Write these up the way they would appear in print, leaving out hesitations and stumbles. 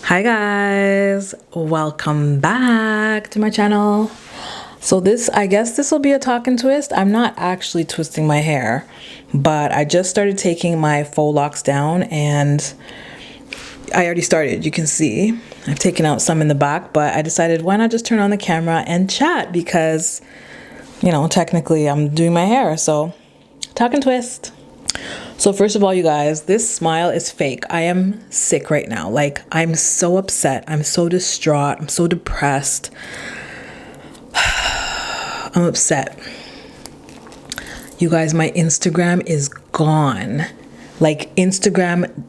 Hi guys, welcome back to my channel. So I guess this will be a talk and twist. I'm not actually twisting my hair, but I just started taking my faux locks down and I already started. You can see I've taken out some in the back, but I decided why not just turn on the camera and chat because, you know, technically I'm doing my hair. So talk and twist. So first of all, you guys, this smile is fake. I am sick right now. Like, I'm so upset. I'm so distraught. I'm so depressed. I'm upset. You guys, my Instagram is gone. Like, Instagram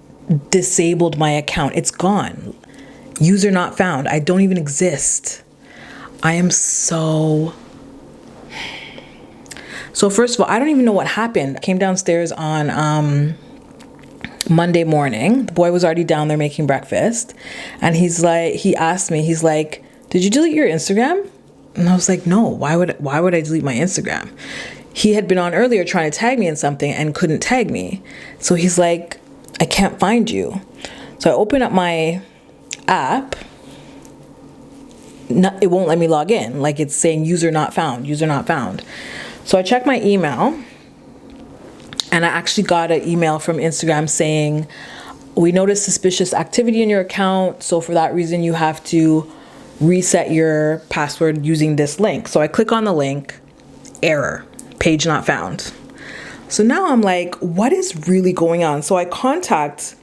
disabled my account. It's gone. User not found. I don't even exist. I am so first of all, I don't even know what happened. I came downstairs on Monday morning. The boy was already down there making breakfast. And he asked me, he's like, did you delete your Instagram? And I was like, no, why would I delete my Instagram? He had been on earlier trying to tag me in something and couldn't tag me. So he's like, I can't find you. So I open up my app. It won't let me log in. Like, it's saying user not found, user not found. So I checked my email and I actually got an email from Instagram saying, we noticed suspicious activity in your account. So for that reason, you have to reset your password using this link. So I click on the link, error, page not found. So now I'm like, what is really going on? So I contact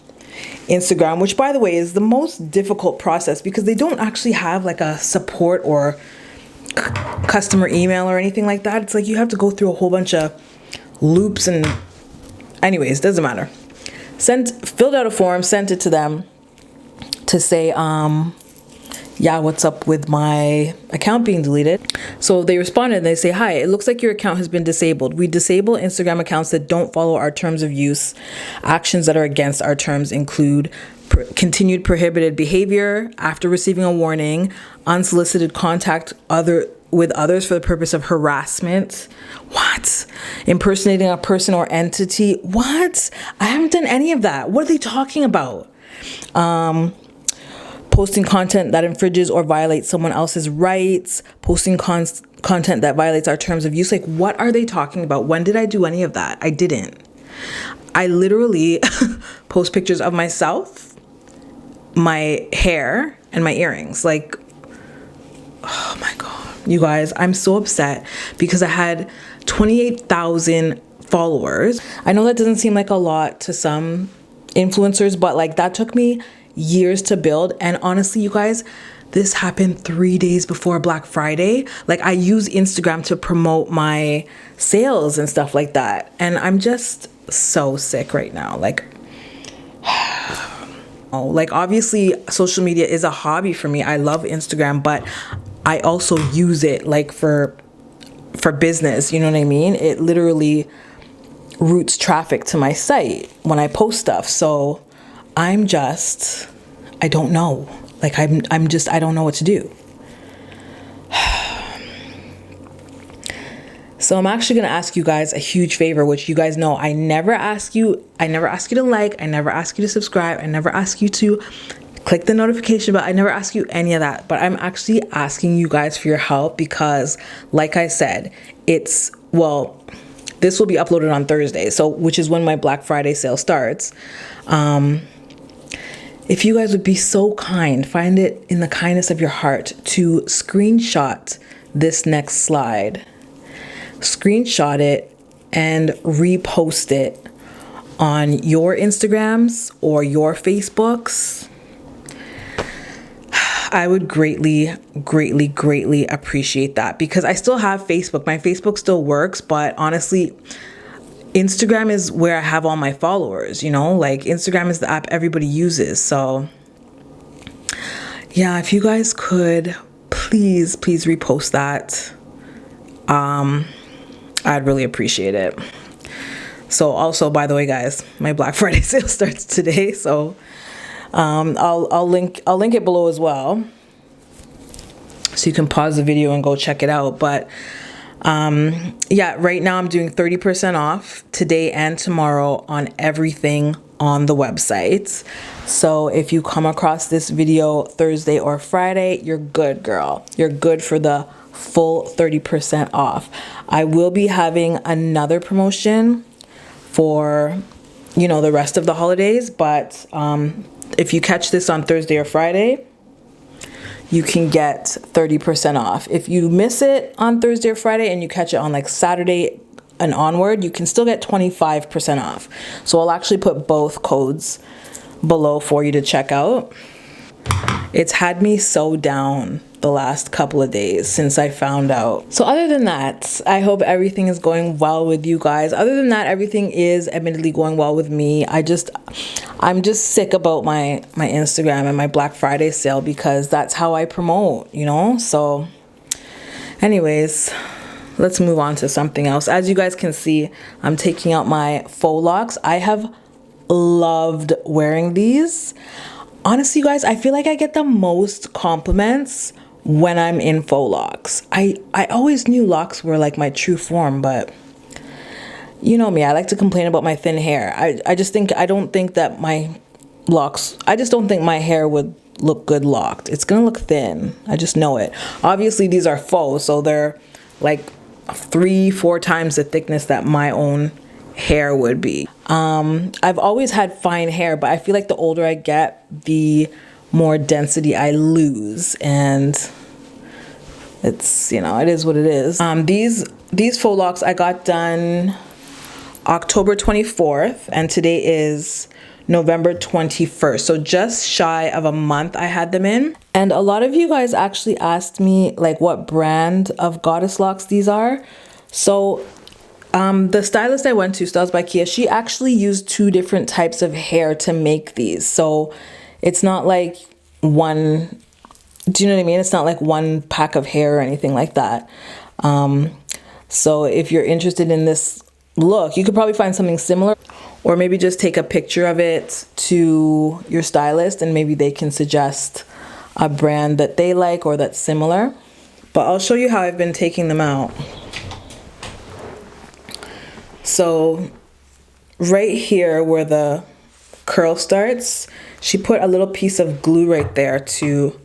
Instagram, which by the way is the most difficult process because they don't actually have like a support or customer email or anything like that. It's like you have to go through a whole bunch of loops and anyways, doesn't matter. Filled out a form, sent it to them to say, yeah, what's up with my account being deleted? So they responded and they say, hi, it looks like your account has been disabled. We disable Instagram accounts that don't follow our terms of use. Actions that are against our terms include continued prohibited behavior after receiving a warning, unsolicited contact with others for the purpose of harassment. What? Impersonating a person or entity. What? I haven't done any of that. What are they talking about? Posting content that infringes or violates someone else's rights, posting content that violates our terms of use. Like, what are they talking about? When did I do any of that? I didn't. I literally post pictures of myself, my hair, and my earrings. Like, oh my God. You guys, I'm so upset because I had 28,000 followers. I know that doesn't seem like a lot to some influencers, but like that took me years to build. And honestly, you guys, this happened 3 days before Black Friday. Like, I use Instagram to promote my sales and stuff like that. And I'm just so sick right now. Like, obviously social media is a hobby for me. I love Instagram, but I also use it like for business. You know what I mean? It literally routes traffic to my site when I post stuff. So I don't know. Like, I don't know what to do. So I'm actually going to ask you guys a huge favor, which you guys know I never ask you to like, I never ask you to subscribe, I never ask you to click the notification bell, I never ask you any of that. But I'm actually asking you guys for your help because, like I said, this will be uploaded on Thursday, which is when my Black Friday sale starts. If you guys would be so kind, find it in the kindness of your heart to screenshot this next slide. Screenshot it and repost it on your Instagrams or your Facebooks. I would greatly, greatly, greatly appreciate that because I still have Facebook. My Facebook still works, but honestly, Instagram is where I have all my followers, you know, like Instagram is the app everybody uses. So yeah, if you guys could please repost that, I'd really appreciate it. So also, by the way, guys, my Black Friday sale starts today. So I'll link it below as well. So you can pause the video and go check it out. But Yeah, right now I'm doing 30% off today and tomorrow on everything on the website. So if you come across this video Thursday or Friday, you're good, girl. You're good for the full 30% off. I will be having another promotion for, you know, the rest of the holidays, but if you catch this on Thursday or Friday, you can get 30% off. If you miss it on Thursday or Friday and you catch it on like Saturday and onward, you can still get 25% off. So I'll actually put both codes below for you to check out. It's had me so down the last couple of days since I found out. So other than that, I hope everything is going well with you guys. Other than that, everything is admittedly going well with me. I'm just sick about my Instagram and my Black Friday sale because that's how I promote, you know? So anyways, let's move on to something else. As you guys can see, I'm taking out my Faux Locs. I have loved wearing these. Honestly, you guys, I feel like I get the most compliments when I'm in Faux Locs. I always knew locks were like my true form, but you know me, I like to complain about my thin hair. I just don't think that my locks, I just don't think my hair would look good locked. It's gonna look thin. I just know it. Obviously, these are faux, so they're like 3-4 times the thickness that my own hair would be. I've always had fine hair, but I feel like the older I get, the more density I lose, and it's, you know, it is what it is. These Faux Locs I got done October 24th, and today is November 21st. So just shy of a month I had them in. And a lot of you guys actually asked me like what brand of goddess locks these are. So the stylist I went to, Styles by Kia, she actually used 2 different types of hair to make these. So it's not like one, do you know what I mean? It's not like one pack of hair or anything like that. So if you're interested in this look, you could probably find something similar, or maybe just take a picture of it to your stylist and maybe they can suggest a brand that they like or that's similar. But I'll show you how I've been taking them out. So right here where the curl starts, she put a little piece of glue right there to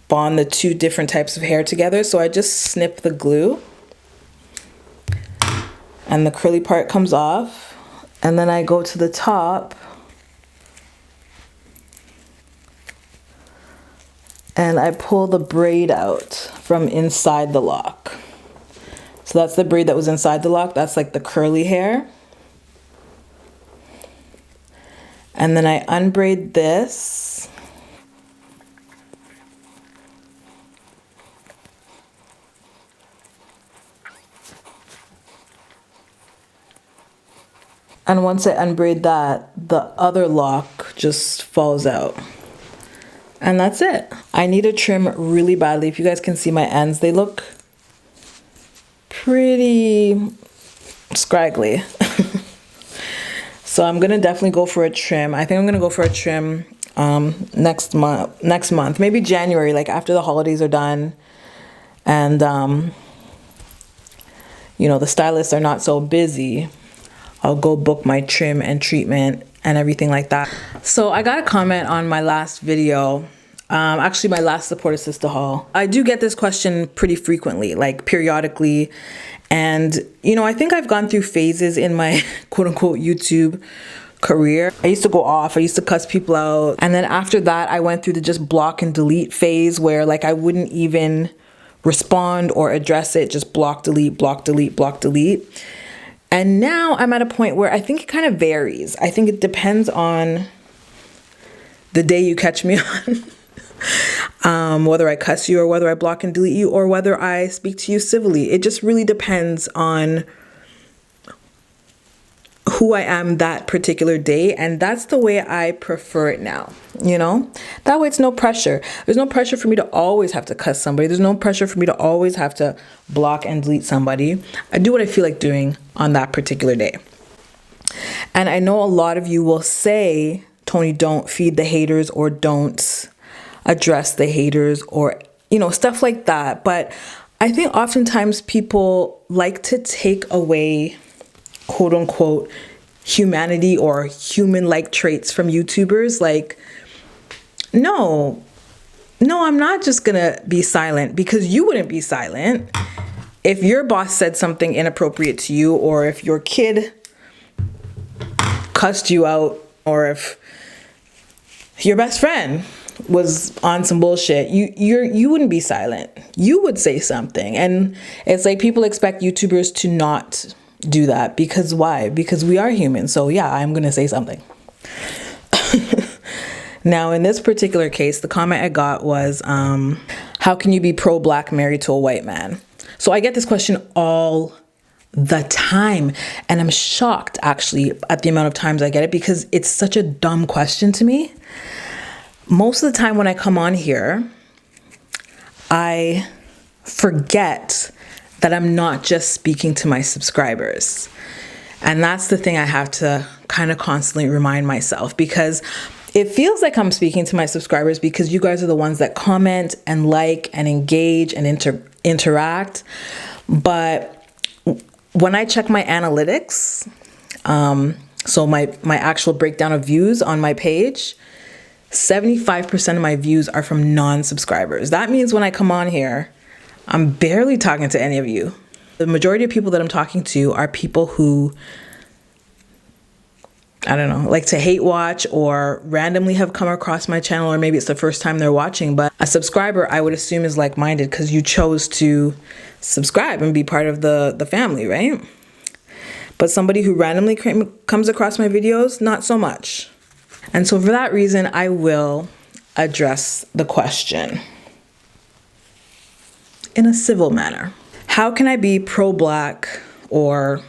bond the 2 different types of hair together. So I just snip the glue and the curly part comes off. And then I go to the top and I pull the braid out from inside the lock. So that's the braid that was inside the lock. That's like the curly hair. And then I unbraid this. And once I unbraid that, the other lock just falls out. And that's it. I need to trim really badly. If you guys can see my ends, they look pretty scraggly. So I'm gonna definitely go for a trim. I think I'm gonna go for a trim next month, maybe January, like after the holidays are done. And you know, the stylists are not so busy. I'll go book my trim and treatment and everything like that. So I got a comment on my last video, actually my last supported sister haul. I do get this question pretty frequently, like periodically. And, you know, I think I've gone through phases in my quote unquote YouTube career. I used to go off, I used to cuss people out. And then after that, I went through the just block and delete phase where like I wouldn't even respond or address it, just block, delete, block, delete, block, delete. And now I'm at a point where I think it kind of varies. I think it depends on the day you catch me on, whether I cuss you or whether I block and delete you or whether I speak to you civilly. It just really depends on who I am that particular day, and that's the way I prefer it now, you know? That way it's no pressure. There's no pressure for me to always have to cuss somebody. There's no pressure for me to always have to block and delete somebody. I do what I feel like doing on that particular day. And I know a lot of you will say, Toni, don't feed the haters or don't address the haters or, you know, stuff like that. But I think oftentimes people like to take away, quote unquote, humanity or human-like traits from YouTubers. Like, no, I'm not just gonna be silent, because you wouldn't be silent if your boss said something inappropriate to you, or if your kid cussed you out, or if your best friend was on some bullshit. You wouldn't be silent. You would say something. And it's like people expect YouTubers to not do that, because why? Because we are human. So yeah, I'm gonna say something. Now, in this particular case, the comment I got was, how can you be pro-black married to a white man? So I get this question all the time, and I'm shocked actually at the amount of times I get it, because it's such a dumb question to me. Most of the time when I come on here, I forget that I'm not just speaking to my subscribers. And that's the thing I have to kind of constantly remind myself, because it feels like I'm speaking to my subscribers because you guys are the ones that comment and like and engage and interact. But when I check my analytics, so my actual breakdown of views on my page, 75% of my views are from non-subscribers. That means when I come on here, I'm barely talking to any of you. The majority of people that I'm talking to are people who, I don't know, like to hate watch or randomly have come across my channel, or maybe it's the first time they're watching. But a subscriber, I would assume, is like-minded because you chose to subscribe and be part of the family, right? But somebody who randomly comes across my videos, not so much. And so for that reason, I will address the question in a civil manner. How can I be pro-black, or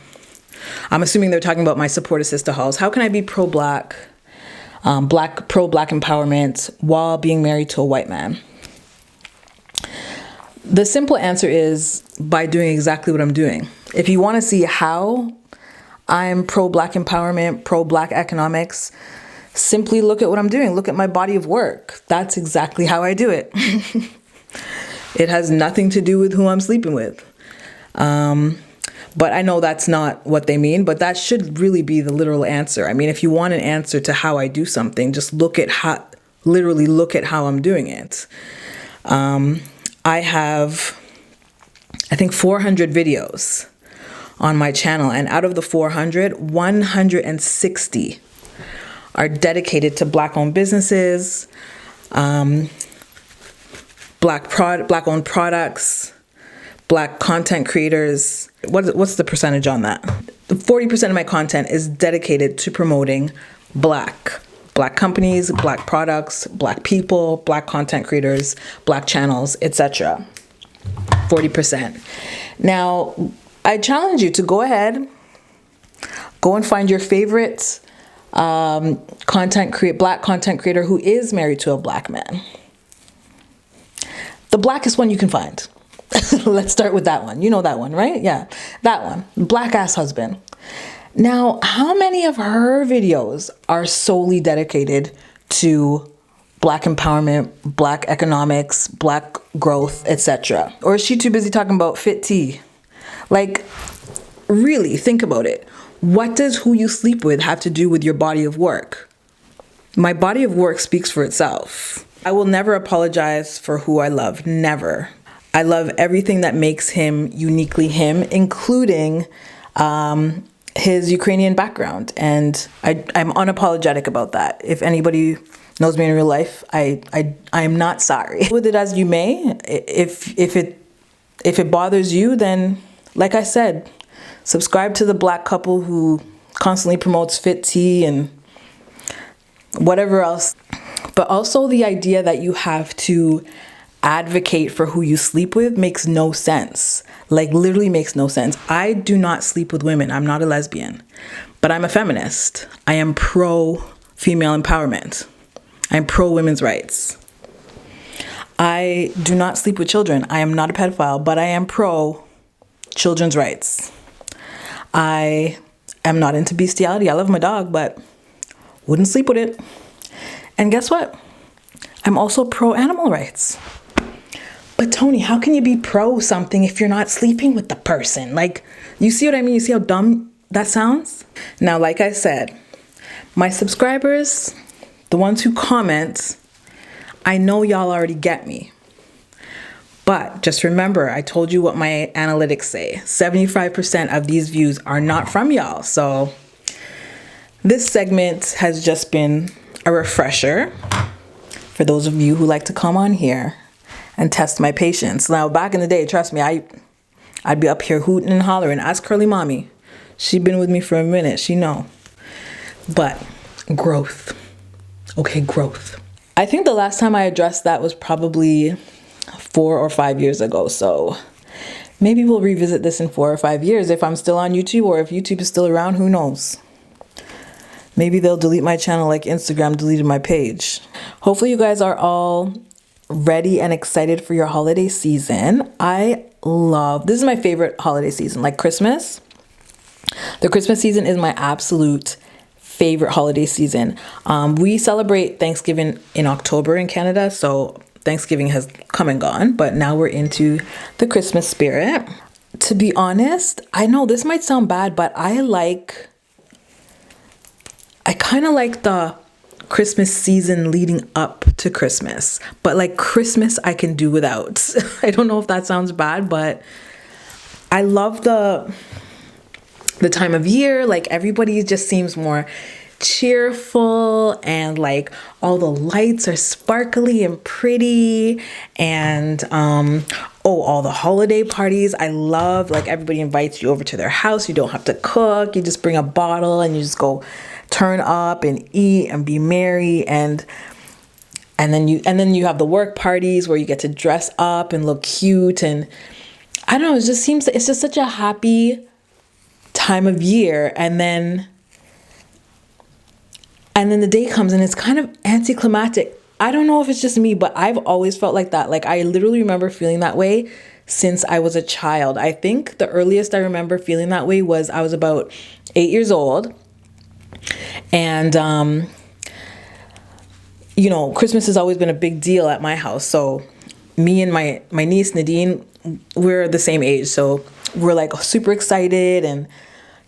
I'm assuming they're talking about my supporter sister hauls. How can I be pro-black, pro-black empowerment while being married to a white man? The simple answer is by doing exactly what I'm doing. If you want to see how I'm pro-black empowerment, pro-black economics, simply look at what I'm doing. Look at my body of work. That's exactly how I do it. It has nothing to do with who I'm sleeping with. But I know that's not what they mean, but that should really be the literal answer. I mean, if you want an answer to how I do something, just literally look at how I'm doing it. I have, I think, 400 videos on my channel, and out of the 400, 160 are dedicated to Black-owned businesses, Black-owned products, Black content creators. What's the percentage on that? 40% of my content is dedicated to promoting Black companies, Black products, Black people, Black content creators, Black channels, etc. 40%. Now, I challenge you to go ahead, go and find your favorite Black content creator who is married to a Black man. The blackest one you can find. Let's start with that one. You know that one, right? Yeah, that one. Black ass husband. Now, how many of her videos are solely dedicated to Black empowerment, Black economics, Black growth, etc.? Or is she too busy talking about fit tea? Like, really, think about it. What does who you sleep with have to do with your body of work? My body of work speaks for itself. I will never apologize for who I love. Never. I love everything that makes him uniquely him, including his Ukrainian background. And I'm unapologetic about that. If anybody knows me in real life, I am not sorry. With it as you may. If it bothers you, then, like I said, subscribe to the Black couple who constantly promotes fit tea and whatever else. But also the idea that you have to advocate for who you sleep with makes no sense. Like, literally makes no sense. I do not sleep with women. I'm not a lesbian, but I'm a feminist. I am pro female empowerment. I'm pro women's rights. I do not sleep with children. I am not a pedophile, but I am pro children's rights. I am not into bestiality. I love my dog, but wouldn't sleep with it. And guess what? I'm also pro animal rights. But Toni, how can you be pro something if you're not sleeping with the person? Like, you see what I mean? You see how dumb that sounds? Now, like I said, my subscribers, the ones who comment, I know y'all already get me. But just remember, I told you what my analytics say. 75% of these views are not from y'all. So this segment has just been a refresher for those of you who like to come on here and test my patience. Now, back in the day, trust me, I'd be up here hooting and hollering. Ask Curly Mommy. She's been with me for a minute. She know. But growth. Okay, growth. I think the last time I addressed that was probably 4 or 5 years ago. So maybe we'll revisit this in 4 or 5 years if I'm still on YouTube, or if YouTube is still around, who knows? Maybe they'll delete my channel like Instagram deleted my page. Hopefully you guys are all ready and excited for your holiday season. This is my favorite holiday season, like Christmas. The Christmas season is my absolute favorite holiday season. We celebrate Thanksgiving in October in Canada, so Thanksgiving has come and gone, but now we're into the Christmas spirit. To be honest, I know this might sound bad, but I kind of like the Christmas season leading up to Christmas, but like Christmas I can do without. I don't know if that sounds bad, but I love the time of year. Like everybody just seems more cheerful, and like all the lights are sparkly and pretty, and all the holiday parties. I love, like, everybody invites you over to their house. You don't have to cook. You just bring a bottle and you just go turn up and eat and be merry, and then you have the work parties where you get to dress up and look cute, and I don't know, it's just such a happy time of year. And then the day comes and it's kind of anticlimactic. I don't know if it's just me, but I've always felt like that. Like, I literally remember feeling that way since I was a child. I think the earliest I remember feeling that way was I was about 8 years old. And, Christmas has always been a big deal at my house. So me and my niece, Nadine, we're the same age. So we're like super excited and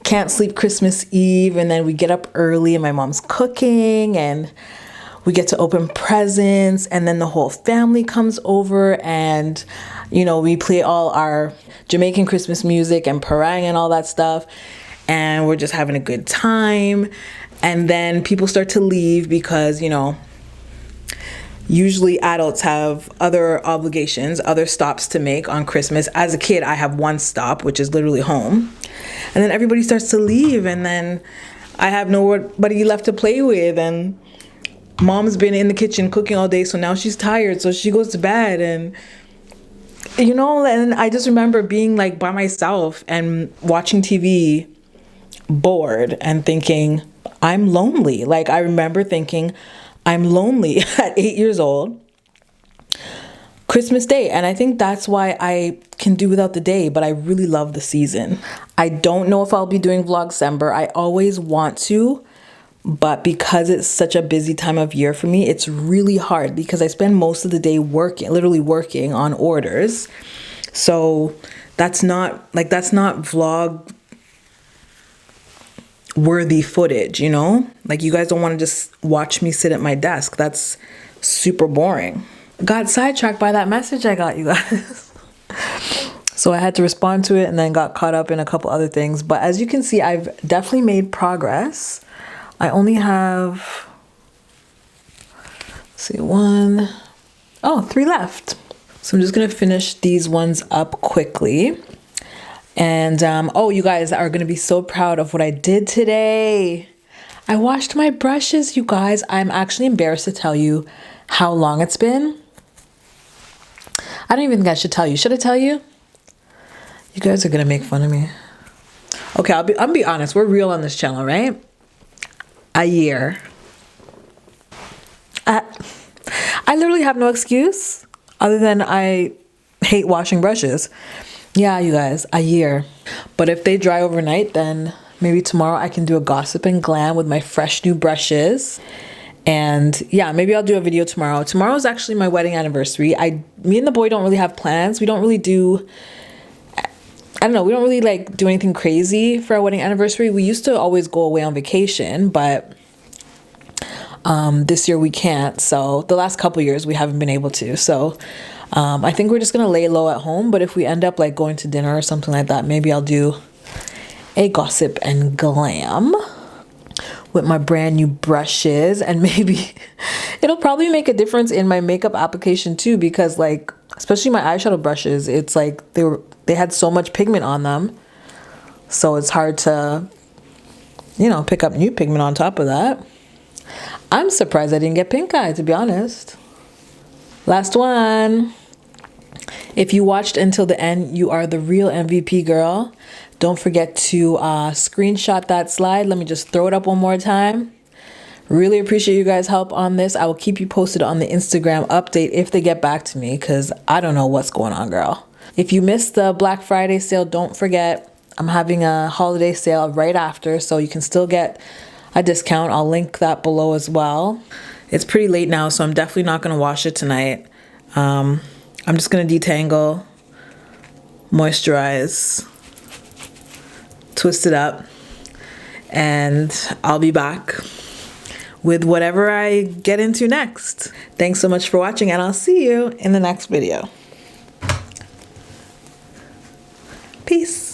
can't sleep Christmas Eve. And then we get up early and my mom's cooking and we get to open presents. And then the whole family comes over and, we play all our Jamaican Christmas music and parang and all that stuff. And we're just having a good time. And then people start to leave because, usually adults have other obligations, other stops to make on Christmas. As a kid, I have one stop, which is literally home. And then everybody starts to leave. And then I have nobody left to play with. And mom's been in the kitchen cooking all day. So now she's tired. So she goes to bed. And, and I just remember being like by myself and watching TV, bored, and thinking, I'm lonely. Like, I remember thinking, I'm lonely at 8 years old, Christmas Day. And I think that's why I can do without the day, but I really love the season. I don't know if I'll be doing Vlogcember. I always want to, but because it's such a busy time of year for me, it's really hard because I spend most of the day literally working on orders. So that's not vlog worthy footage, like you guys don't want to just watch me sit at my desk. That's super boring. Got sidetracked by that message I got, you guys. So I had to respond to it and then got caught up in a couple other things. But as you can see, I've definitely made progress. I only have, 3 left. So I'm just gonna finish these ones up quickly. And, you guys are going to be so proud of what I did today. I washed my brushes, you guys. I'm actually embarrassed to tell you how long it's been. I don't even think I should tell you. Should I tell you? You guys are going to make fun of me. Okay, I'll be honest. We're real on this channel, right? A year. I literally have no excuse other than I hate washing brushes. Yeah, you guys, a year. But if they dry overnight, then maybe tomorrow I can do a gossip and glam with my fresh new brushes. And yeah, maybe I'll do a video tomorrow. Tomorrow is actually my wedding anniversary. Me and the boy don't really have plans. We don't really do, I don't know, we don't really like do anything crazy for our wedding anniversary. We used to always go away on vacation, but this year we can't. So the last couple years we haven't been able to. So I think we're just gonna lay low at home. But if we end up like going to dinner or something like that, maybe I'll do a gossip and glam with my brand new brushes, and maybe it'll probably make a difference in my makeup application too, because like especially my eyeshadow brushes, it's like they had so much pigment on them, so it's hard to, you know, pick up new pigment on top of that. I'm surprised I didn't get pink eye, to be honest. Last one. If you watched until the end, you are the real MVP, girl. Don't forget to screenshot that slide. Let me just throw it up one more time. Really appreciate you guys' help on this. I will keep you posted on the Instagram update if they get back to me, because I don't know what's going on, girl. If you missed the Black Friday sale, don't forget I'm having a holiday sale right after, so you can still get a discount. I'll link that below as well. It's pretty late now, so I'm definitely not going to wash it tonight. I'm just going to detangle, moisturize, twist it up, and I'll be back with whatever I get into next. Thanks so much for watching, and I'll see you in the next video. Peace.